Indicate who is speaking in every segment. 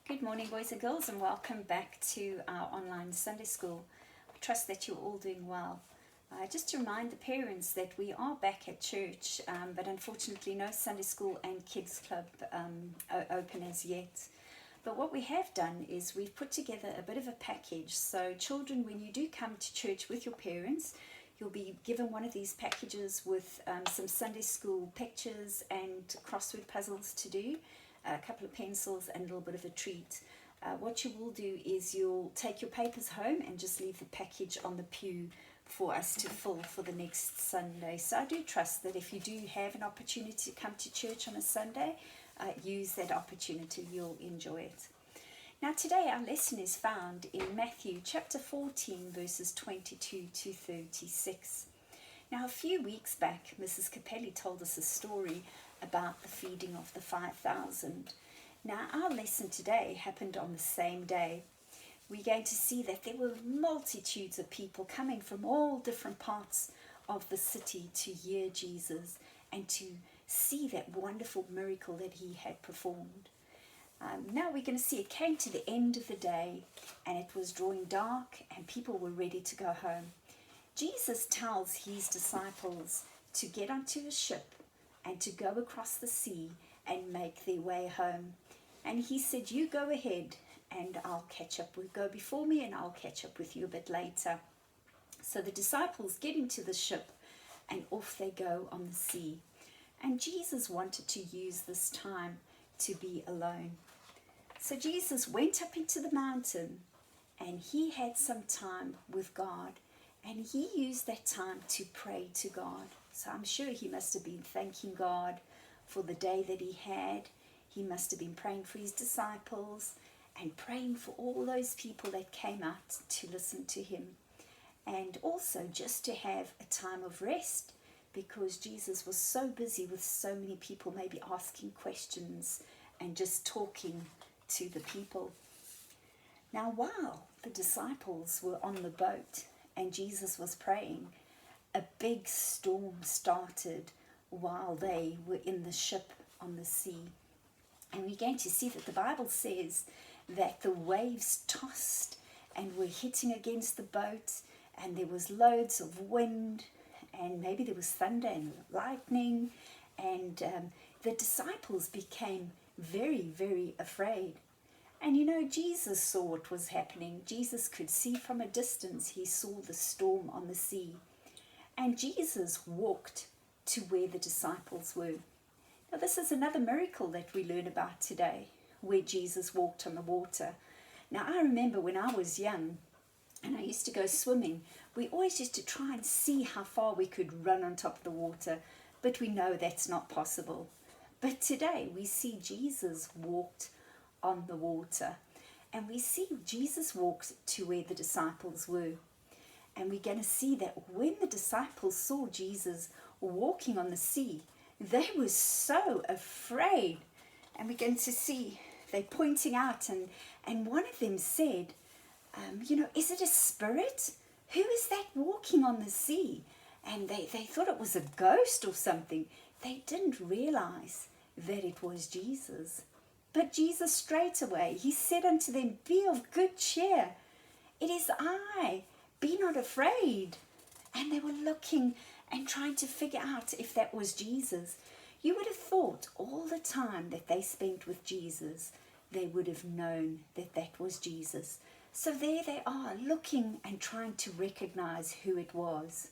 Speaker 1: Good morning, boys and girls, and welcome back to our online Sunday school. I trust that you're all doing well. Just to remind the parents that we are back at church, but unfortunately no Sunday school and kids club open as yet. But what we have done is we've put together a bit of a package. So children, when you do come to church with your parents, you'll be given one of these packages with some Sunday school pictures and crossword puzzles to do, a couple of pencils and a little bit of a treat. What you will do is you'll take your papers home and just leave the package on the pew for us to fill for the next Sunday. So I do trust that if you do have an opportunity to come to church on a Sunday, use that opportunity, you'll enjoy it. Now today our lesson is found in Matthew chapter 14 verses 22 to 36. Now a few weeks back Mrs. Capelli told us a story about the feeding of the 5,000. Now our lesson today happened on the same day. We're going to see that there were multitudes of people coming from all different parts of the city to hear Jesus and to see that wonderful miracle that he had performed. Now we're going to see it came to the end of the day and it was drawing dark and people were ready to go home. Jesus tells his disciples to get onto a ship and to go across the sea and make their way home. And he said, you go ahead and I'll catch up. Go before me and I'll catch up with you a bit later. So the disciples get into the ship and off they go on the sea. And Jesus wanted to use this time to be alone. So Jesus went up into the mountain and he had some time with God. And he used that time to pray to God. So I'm sure he must have been thanking God for the day that he had. He must have been praying for his disciples and praying for all those people that came out to listen to him. And also just to have a time of rest because Jesus was so busy with so many people maybe asking questions and just talking to the people. Now while the disciples were on the boat and Jesus was praying, a big storm started while they were in the ship on the sea. And we're going to see that the Bible says that the waves tossed and were hitting against the boat and there was loads of wind and maybe there was thunder and lightning and the disciples became very, very afraid. And you know, Jesus saw what was happening. Jesus could see from a distance. He saw the storm on the sea. And Jesus walked to where the disciples were. Now this is another miracle that we learn about today, where Jesus walked on the water. Now I remember when I was young and I used to go swimming, we always used to try and see how far we could run on top of the water, but we know that's not possible. But today we see Jesus walked on the water and we see Jesus walked to where the disciples were. And we're going to see that when the disciples saw Jesus walking on the sea, they were so afraid. And we're going to see they're pointing out and one of them said, is it a spirit? Who is that walking on the sea? And they thought it was a ghost or something. They didn't realize that it was Jesus. But Jesus straight away, he said unto them, be of good cheer. It is I. Be not afraid. And they were looking and trying to figure out if that was Jesus. You would have thought all the time that they spent with Jesus, they would have known that that was Jesus. So there they are looking and trying to recognize who it was.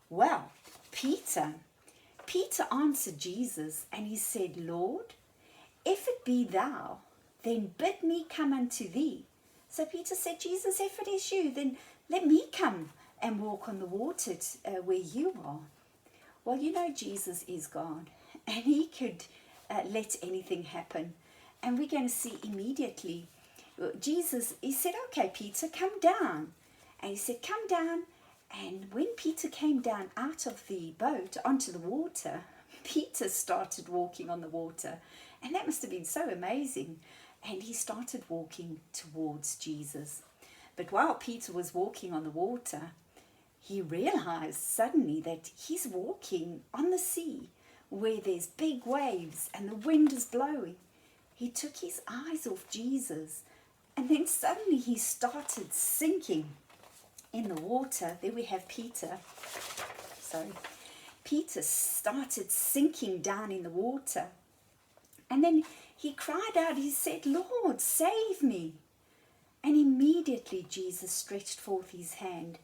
Speaker 1: Well, Peter answered Jesus and he said, Lord, if it be thou, then bid me come unto thee. So Peter said, Jesus, if it is you, then let me come and walk on the water where you are. Well, you know, Jesus is God and he could let anything happen. And we're going to see immediately, Jesus, he said, okay, Peter, come down. And he said, come down. And when Peter came down out of the boat onto the water, Peter started walking on the water. And that must have been so amazing. And he started walking towards Jesus. But while Peter was walking on the water, he realized suddenly that he's walking on the sea where there's big waves and the wind is blowing. he took his eyes off Jesus, and then suddenly he started sinking in the water. There we have Peter. Sorry. Peter started sinking down in the water. And then he cried out, he said, "Lord, save me." And immediately Jesus stretched forth his hand,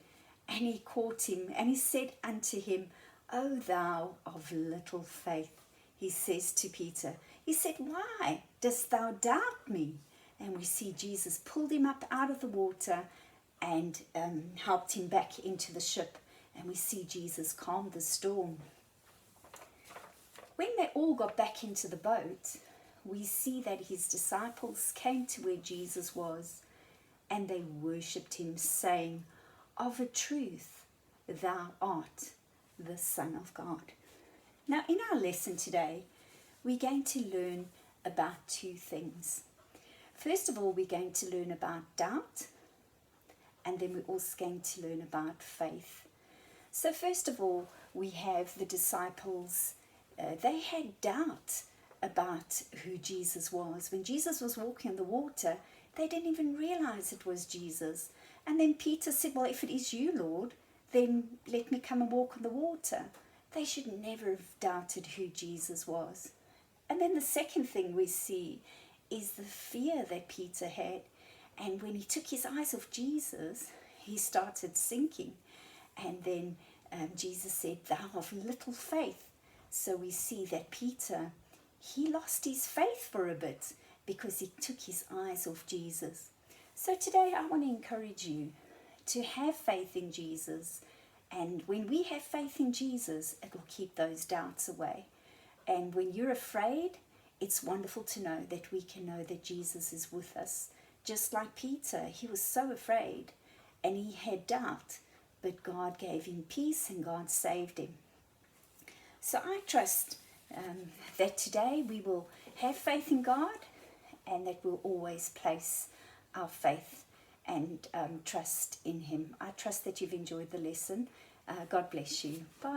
Speaker 1: and he caught him, and he said unto him, "O thou of little faith," he says to Peter. He said, "Why dost thou doubt me?" And we see Jesus pulled him up out of the water and helped him back into the ship. And we see Jesus calm the storm. When they all got back into the boat, we see that his disciples came to where Jesus was, and they worshipped him, saying, "Of a truth, thou art the Son of God." Now, in our lesson today, we're going to learn about two things. First of all, we're going to learn about doubt, and then we're also going to learn about faith. So first of all, we have the disciples. They had doubt about who Jesus was. When Jesus was walking on the water, they didn't even realize it was Jesus. And then Peter said, "Well, if it is you, Lord, then let me come and walk on the water." They should never have doubted who Jesus was. And then the second thing we see is the fear that Peter had. And when he took his eyes off Jesus, he started sinking. And then Jesus said, "Thou of little faith." So we see that Peter, he lost his faith for a bit because he took his eyes off Jesus. So today I want to encourage you to have faith in Jesus. And when we have faith in Jesus, it will keep those doubts away. And when you're afraid, it's wonderful to know that we can know that Jesus is with us. Just like Peter, he was so afraid and he had doubt, but God gave him peace and God saved him. So I trust that today we will have faith in God, and that we'll always place our faith and trust in him. I trust that you've enjoyed the lesson. God bless you. Bye.